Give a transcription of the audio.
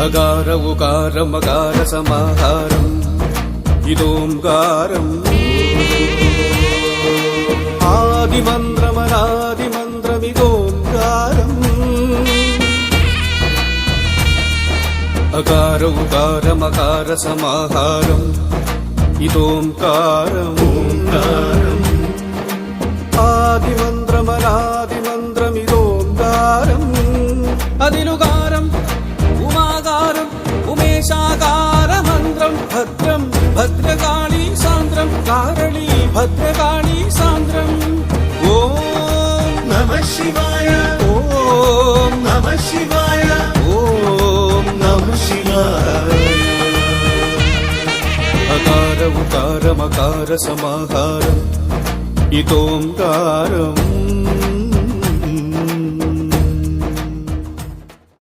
അകാര ഉകാര മകാര സമാഹാരം ഇതോംകാരം ആദിമന്ത്രമനാദിമന്ത്രമിതോംകാരം അകാര ഉകാര മകാര സമാഹാരം ഇതോംകാരം ആദിമന്ത്രമനാദിമന്ത്രമിതോംകാരം അതിലുകാരം ഉമാകാരം ഉമേശാകാര മന്ത്രം ഭദ്രം ഭദ്രകാളി സാന്ദ്രം കാരളി ഭദ്രകാളി സാന്ദ്രം ഓം നമഃ ശിവായ ഓം നമഃ ശിവായ ഓം നമഃ ശിവായ അകാര ഉകാര മകാര സമാഹാരം ഇതോംകാരം